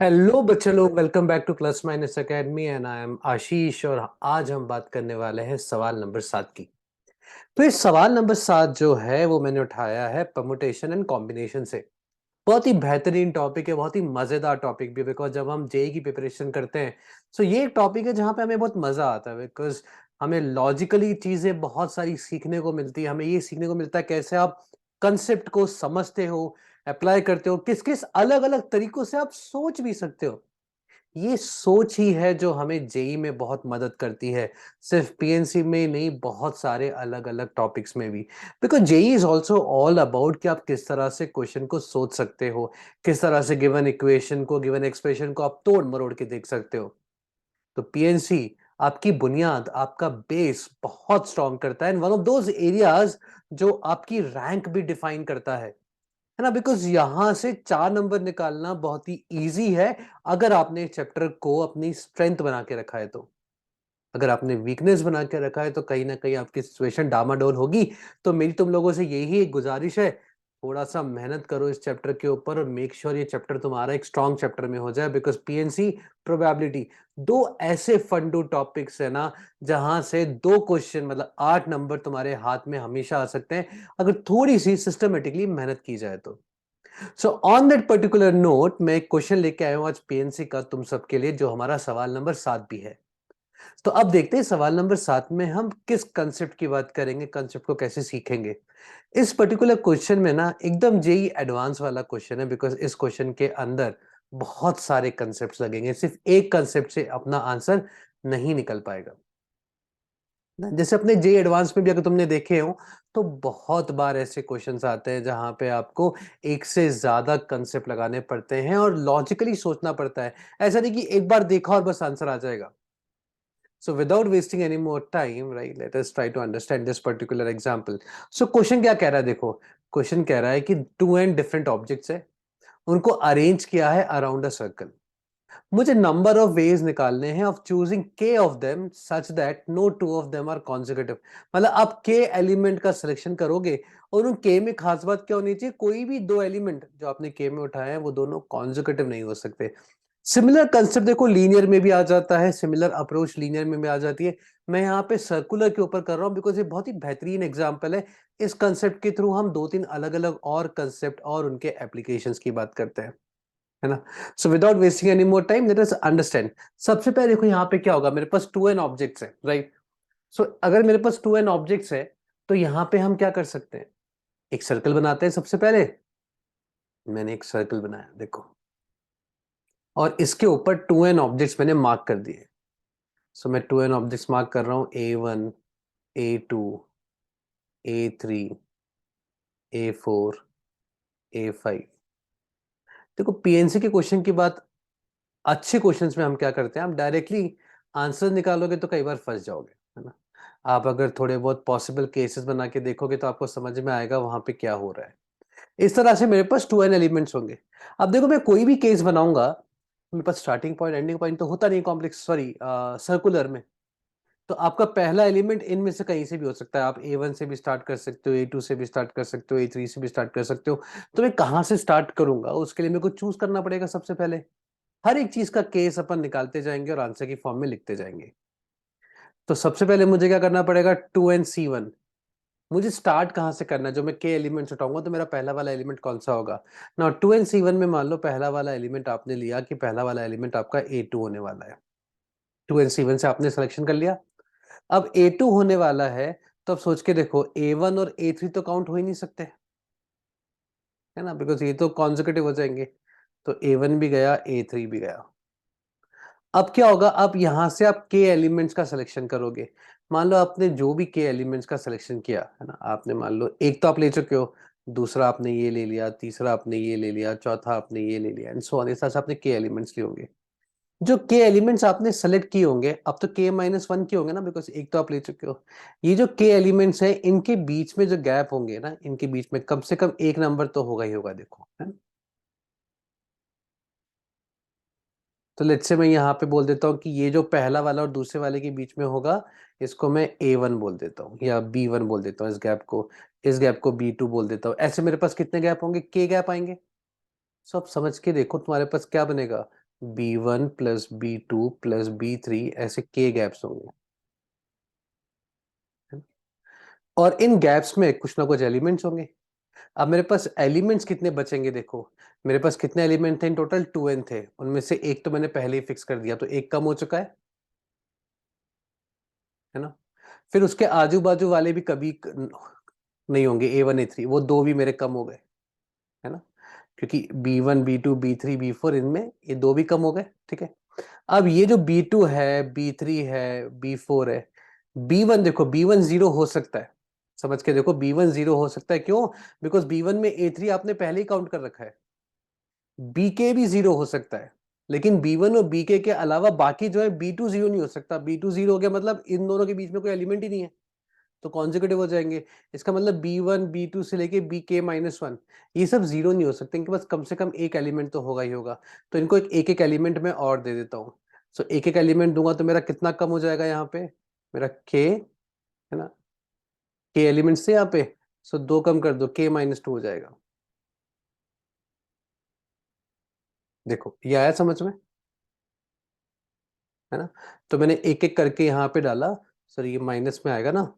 Hello बच्चे लोग, welcome back to plus minus academy and I am Ashish. और आज हम बात करने वाले हैं सवाल नंबर 7 की। तो इस सवाल नंबर 7 जो है वो मैंने उठाया है परमुटेशन एंड कॉम्बिनेशन से। बहुत ही बेहतरीन टॉपिक है, बहुत ही मजेदार टॉपिक भी, बिकॉज जब हम जेई की प्रिपरेशन करते हैं तो ये एक टॉपिक है जहाँ पे हमें बहुत मजा आता है। बिकॉज हमें लॉजिकली चीजें बहुत सारी सीखने को मिलती है। हमें ये सीखने को मिलता है कैसे आप कंसेप्ट को समझते हो, अप्लाई करते हो, किस किस अलग अलग तरीकों से आप सोच भी सकते हो। ये सोच ही है जो हमें जेई में बहुत मदद करती है, सिर्फ पीएनसी में नहीं, बहुत सारे अलग अलग टॉपिक्स में भी। Because JEE is also all about कि आप किस तरह से क्वेश्चन को सोच सकते हो, किस तरह से गिवन इक्वेशन को, गिवन एक्सप्रेशन को आप तोड़ मरोड़ के देख सकते हो। तो पीएनसी आपकी बुनियाद, आपका बेस बहुत स्ट्रॉन्ग करता है, and one of those areas जो आपकी रैंक भी डिफाइन करता है ना। बिकॉज यहां से 4 नंबर निकालना बहुत ही इजी है, अगर आपने चैप्टर को अपनी स्ट्रेंथ बना के रखा है तो। अगर आपने वीकनेस बना के रखा है तो कहीं ना कहीं आपकी सिचुएशन डामाडोल होगी। तो मेरी तुम लोगों से यही एक गुजारिश है, थोड़ा सा मेहनत करो इस चैप्टर के ऊपर और मेक श्योर ये चैप्टर तुम्हारा एक स्ट्रॉन्ग चैप्टर में हो जाए। बिकॉज पीएनसी प्रोबेबिलिटी, दो ऐसे फंडू टॉपिक्स है ना, जहां से दो क्वेश्चन मतलब 8 नंबर तुम्हारे हाथ में हमेशा आ सकते हैं, अगर थोड़ी सी सिस्टमेटिकली मेहनत की जाए तो। So on that particular note मैं एक क्वेश्चन लेके आया हूं आज पीएनसी का तुम सबके लिए, जो हमारा सवाल नंबर 7 भी है। तो अब देखते हैं सवाल नंबर 7 में हम किस कंसेप्ट की बात करेंगे, कंसेप्ट को कैसे सीखेंगे। इस पर्टिकुलर क्वेश्चन में ना एकदम जेई एडवांस वाला क्वेश्चन है, बिकॉज इस क्वेश्चन के अंदर बहुत सारे कंसेप्ट लगेंगे, सिर्फ एक कंसेप्ट से अपना आंसर नहीं निकल पाएगा ना। जैसे अपने जे एडवांस में भी अगर तुमने देखे हो तो बहुत बार ऐसे क्वेश्चंस आते हैं जहां पे आपको एक से ज्यादा कंसेप्ट लगाने पड़ते हैं और लॉजिकली सोचना पड़ता है। ऐसा नहीं कि एक बार देखा और बस आंसर आ जाएगा। So without wasting any more time, right, let us try to understand this particular example. So question क्या कह रहा है, देखो क्वेश्चन कह रहा है कि टू एंड डिफरेंट ऑब्जेक्ट्स है, उनको अरेंज किया है अराउंड अ सर्कल। मुझे नंबर ऑफ वेज निकालने हैं of choosing k of them such that no two of them are consecutive. मतलब आप के एलिमेंट का सिलेक्शन करोगे और उन के में खास बात क्या होनी चाहिए, कोई भी दो एलिमेंट जो आपने के में उठाए हैं वो दोनों कॉन्जिक्यूटिव नहीं हो सकते। सिमिलर कंसेप्ट देखो लीनियर में भी आ जाता है, सिमिलर अप्रोच लीनियर में भी आ जाती है। मैं यहाँ पे सर्कुलर के ऊपर कर रहा हूँ बिकॉज ये बहुत ही बेहतरीन एग्जांपल है। इस कंसेप्ट के थ्रू हम दो तीन अलग अलग और कंसेप्ट और उनके एप्लीकेशंस की बात करते हैं, है ना। So without wasting any more time let us understand. सबसे पहले देखो यहाँ पे क्या होगा, मेरे पास टू एन ऑब्जेक्ट्स है, राइट। सो अगर मेरे पास टू एन ऑब्जेक्ट्स है तो यहाँ पे हम क्या कर सकते हैं, एक सर्कल बनाते हैं। सबसे पहले मैंने एक सर्कल बनाया देखो, और इसके ऊपर टू एन ऑब्जेक्ट्स मैंने मार्क कर दिए। सो मैं टू एन ऑब्जेक्ट्स मार्क कर रहा हूं, A1, A2, A3, A4, A5। देखो पीएनसी के क्वेश्चन की बात, अच्छे क्वेश्चंस में हम क्या करते हैं, आप डायरेक्टली आंसर निकालोगे तो कई बार फंस जाओगे, है ना। आप अगर थोड़े बहुत पॉसिबल केसेस बना के देखोगे तो आपको समझ में आएगा वहां पे क्या हो रहा है। इस तरह से मेरे पास टू एन एलिमेंट्स होंगे। अब देखो मैं कोई भी केस बनाऊंगा, मेरे पास स्टार्टिंग पॉइंट एंडिंग पॉइंट तो होता नहीं कॉम्प्लेक्स, सॉरी सर्कुलर में। तो आपका पहला एलिमेंट इनमें से कहीं से भी हो सकता है। आप A1 से भी स्टार्ट कर सकते हो, A2 से भी स्टार्ट कर सकते हो, A3 से भी स्टार्ट कर सकते हो। तो मैं कहाँ से स्टार्ट करूंगा, उसके लिए मेरे को चूज करना पड़ेगा सबसे पहले। हर एक चीज का केस अपन निकालते जाएंगे और आंसर की फॉर्म में लिखते जाएंगे। तो सबसे पहले मुझे क्या करना पड़ेगा, 2 and C1। मुझे स्टार्ट कहाँ से करना है, जो मैं के एलिमेंट्स उठाऊंगा तो मेरा पहला वाला एलिमेंट कौन सा होगा ना। 2 and C1 में मान लो पहला वाला एलिमेंट आपने लिया कि पहला वाला एलिमेंट आपका A2 होने वाला है। 2 and C1 से आपने सिलेक्शन कर लिया। अब A2 होने वाला है, तो अब सोच के देखो A1 और A3 तो काउंट हो ही नहीं सकते, है ना, बिकॉज ये तो कॉन्जिक्यूटिव हो जाएंगे। तो A1 भी गया, A3 भी गया। अब क्या होगा, अब यहां से आप के एलिमेंट्स का सिलेक्शन करोगे। मान लो आपने जो भी के एलिमेंट्स का सिलेक्शन किया है ना, आपने मान लो एक तो आप ले चुके हो, दूसरा आपने ये ले लिया, तीसरा आपने ये ले लिया, चौथा आपने ये ले लिया, एंड सो ऑन। इस तरह से आपने के एलिमेंट्स लिए होंगे। जो के एलिमेंट्स आपने सेलेक्ट किए होंगे, अब तो K-1 के होंगे ना, बिकॉज एक तो आप ले चुके हो। ये जो के एलिमेंट्स है इनके बीच में जो गैप होंगे ना, इनके बीच में कम से कम एक नंबर तो होगा ही होगा, देखो है ना? तो लेट्स से मैं यहाँ पे बोल देता हूँ कि ये जो पहला वाला और दूसरे वाले के बीच में होगा, इसको मैं A1 बोल देता हूँ या B1 बोल देता हूँ। इस गैप को B2 बोल देता हूँ। ऐसे मेरे पास कितने गैप होंगे, के गैप आएंगे। सो अब समझ के देखो तुम्हारे पास क्या बनेगा, B1 plus B2 plus B3 ऐसे k गैप्स होंगे, और इन गैप्स में कुछ ना कुछ एलिमेंट्स होंगे। अब मेरे पास एलिमेंट्स कितने बचेंगे, देखो मेरे पास कितने एलिमेंट थे इन टोटल, 2n थे, उनमें से एक तो मैंने पहले ही फिक्स कर दिया, तो एक कम हो चुका है ना। फिर उसके आजू बाजू वाले भी कभी नहीं होंगे, A1 A3, वो दो भी मेरे कम हो गए, है ना, क्योंकि B1 B2 B3 B4 इनमें ये दो भी कम हो गए, ठीक है। अब ये जो B2 है, B3 है, B4 है, B1 देखो, B1 जीरो हो सकता है, समझ के देखो, B1 जीरो हो सकता है, क्यों? बिकॉज B1 में A3 आपने पहले ही काउंट कर रखा है। BK भी जीरो हो सकता है, लेकिन B1 और BK के अलावा बाकी जो है B2 जीरो नहीं हो सकता। B2 जीरो हो गया मतलब इन दोनों के बीच में कोई एलिमेंट ही नहीं है, तो कॉन्जिक्यूटिव हो जाएंगे। इसका मतलब B1 B2 से लेके BK-1 ये सब जीरो नहीं हो सकते, इनके पास कम से कम एक एलिमेंट तो होगा ही होगा। तो इनको एक एक एलिमेंट में और दे देता हूँ। सो एक एक एलिमेंट दूंगा तो मेरा कितना कम हो जाएगा यहाँ पे, मेरा K, है ना, K एलिमेंट से यहाँ पे, सो दो कम कर दो, K-2 हो जाएगा। देखो ये आया समझ में, है ना। तो मैंने एक एक करके यहाँ पे डाला, सर ये माइनस में आएगा ना,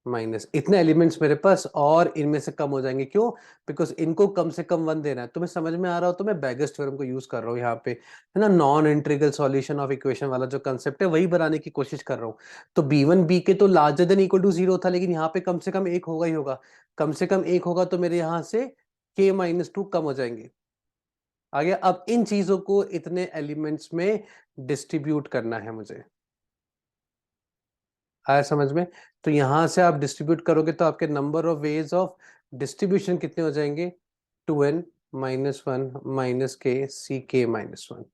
माइनस इतने एलिमेंट्स मेरे पास और इनमें से कम हो जाएंगे, क्यों? बिकॉज इनको कम से कम वन देना है। तुम्हें समझ में आ रहा हो तो मैं बेगस थ्योरम को यूज कर रहा हूँ यहाँ पे, है ना, non integral solution of equation वाला जो कंसेप्ट है वही बनाने की कोशिश कर रहा हूँ। तो B1 B के तो larger than equal to zero था, लेकिन यहाँ पे कम से कम एक होगा ही होगा, कम से कम एक होगा, तो मेरे यहाँ से K-2 कम हो जाएंगे। आ गया। अब इन चीजों को इतने एलिमेंट्स में डिस्ट्रीब्यूट करना है मुझे, आया समझ में। तो यहां से आप डिस्ट्रीब्यूट करोगे तो आपके number of ways of distribution कितने हो जाएंगे, 2n-1 माइनस के Ck-1,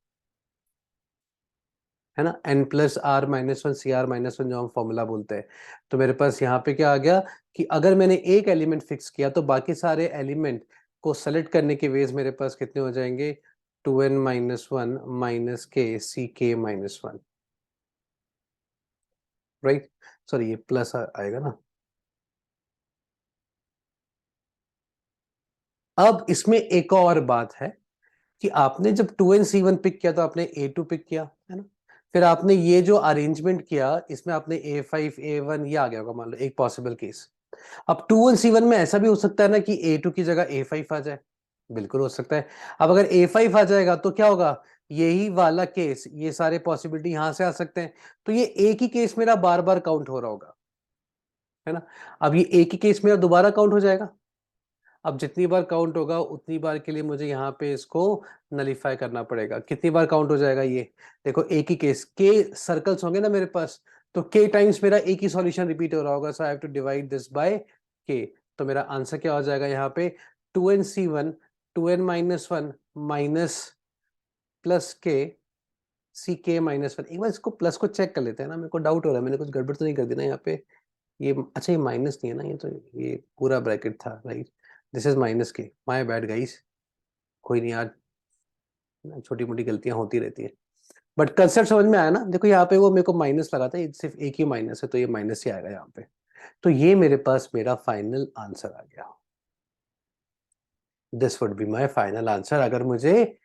है ना, n+r-1 Cr-1 जो हम फॉर्मूला बोलते हैं। तो मेरे पास यहाँ पे क्या आ गया कि अगर मैंने एक एलिमेंट फिक्स किया तो बाकी सारे एलिमेंट को सेलेक्ट करने के वेज मेरे पास कितने हो जाएंगे, 2n-1 माइनस के Ck-1, राइट। सॉरी ये प्लस आएगा ना। अब इसमें एक और बात है कि आपने जब 2n-C1 पिक किया तो आपने A2 पिक किया, है ना। फिर आपने ये जो अरेंजमेंट किया इसमें आपने A5 A1 ये आ गया होगा, मान लो एक पॉसिबल केस। अब 2n-C1 में ऐसा भी हो सकता है ना कि A2 की जगह A5 आ जाए, बिल्कुल हो सकता है। अब अगर A5 आ जाएगा तो क्या होगा, यही वाला केस, ये सारे पॉसिबिलिटी यहां से आ सकते हैं, तो ये एक ही केस मेरा बार बार काउंट हो रहा होगा, है ना। अब ये एक ही केस मेरा दोबारा काउंट हो जाएगा। अब जितनी बार काउंट होगा उतनी बार के लिए मुझे यहाँ पे इसको नलीफाई करना पड़ेगा। कितनी बार काउंट हो जाएगा ये, देखो एक ही केस, के सर्कल्स होंगे ना मेरे पास, तो के टाइम्स मेरा एक ही सॉल्यूशन रिपीट हो रहा होगा, so I have to divide this by K. तो मेरा आंसर क्या हो जाएगा यहाँ पे, 2n-C1 2n-1 माइनस प्लस के Ck-1। एक बार इसको प्लस को चेक कर लेते हैं ना, मेरे को डाउट हो रहा है मैंने कुछ गड़बड़ तो नहीं कर दी ना यहाँ पे। ये अच्छा, ये माइनस नहीं है ना, ये तो ये पूरा ब्रैकेट था, राइट। दिस इज माइनस के, माय बैड गाइस। कोई नहीं यार, छोटी मोटी गलतियां होती रहती है, बट कंसेप्ट समझ में आया ना। देखो यहाँ पे वो मेरे को माइनस लगा था, ये सिर्फ एक ही माइनस है, तो ये माइनस ही आएगा यहाँ पे। तो ये मेरे पास मेरा फाइनल आंसर आ गया। This would be my final answer अगर मुझे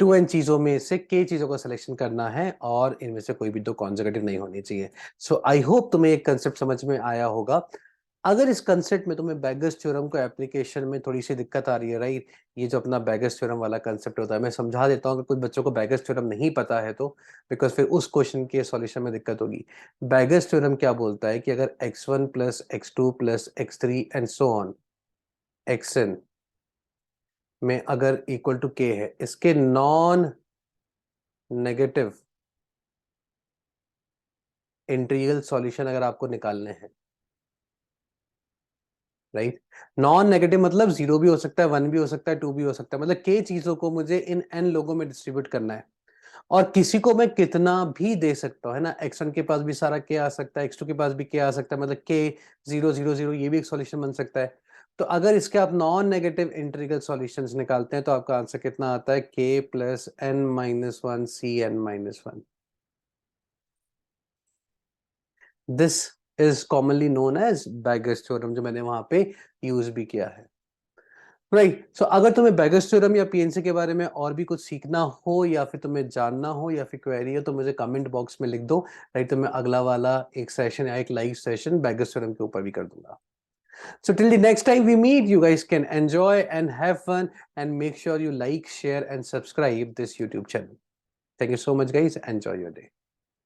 2n चीजों में से k चीजों का सिलेक्शन करना है और इनमें से कोई भी दो कॉन्जिक्यूटिव नहीं होनी चाहिए। सो आई होप तुम्हें एक कंसेप्ट समझ में आया होगा। अगर इस कंसेप्ट में तुम्हें बैगर्स थ्योरम को एप्लीकेशन में थोड़ी सी दिक्कत आ रही है, राइट, ये जो अपना बैगर्स थ्योरम वाला कंसेप्ट होता है, मैं समझा देता हूँ कि कुछ बच्चों को बैगर्स थ्योरम नहीं पता है तो, बिकॉज फिर उस क्वेश्चन के सॉल्यूशन में दिक्कत होगी। बैगर्स थ्योरम क्या बोलता है कि अगर x1 plus x2 plus x3 and so on xn में अगर इक्वल टू k है, इसके नॉन नेगेटिव इंटीग्रल सॉल्यूशन अगर आपको निकालने हैं, राइट, नॉन नेगेटिव मतलब जीरो भी हो सकता है, वन भी हो सकता है, टू भी हो सकता है, मतलब के चीजों को मुझे इन एन लोगों में डिस्ट्रीब्यूट करना है, और किसी को मैं कितना भी दे सकता हूँ, है ना। x1 के पास भी सारा के आ सकता है, x2 के पास भी के आ सकता है, मतलब के 0 0 0 ये भी एक सॉल्यूशन बन सकता है। तो अगर इसके आप नॉन नेगेटिव इंटीग्रल सॉल्यूशंस निकालते हैं तो आपका आंसर कितना आता है, k+n-1 Cn-1। This is commonly known as beggar's theorem, जो मैंने वहां पे यूज भी किया है। राइट, सो अगर तुम्हें बेगस थ्योरम या पीएनसी के बारे में और भी कुछ सीखना हो या फिर तुम्हें जानना हो या फिर क्वेरी हो तो मुझे कमेंट बॉक्स में लिख दो। राइट, तो मैं अगला वाला एक सेशन या एक लाइव सेशन बेगस थ्योरम के ऊपर भी कर दूंगा। So till the next time we meet, you guys can enjoy and have fun and make sure you like, share and subscribe this YouTube channel. Thank you so much guys. Enjoy your day.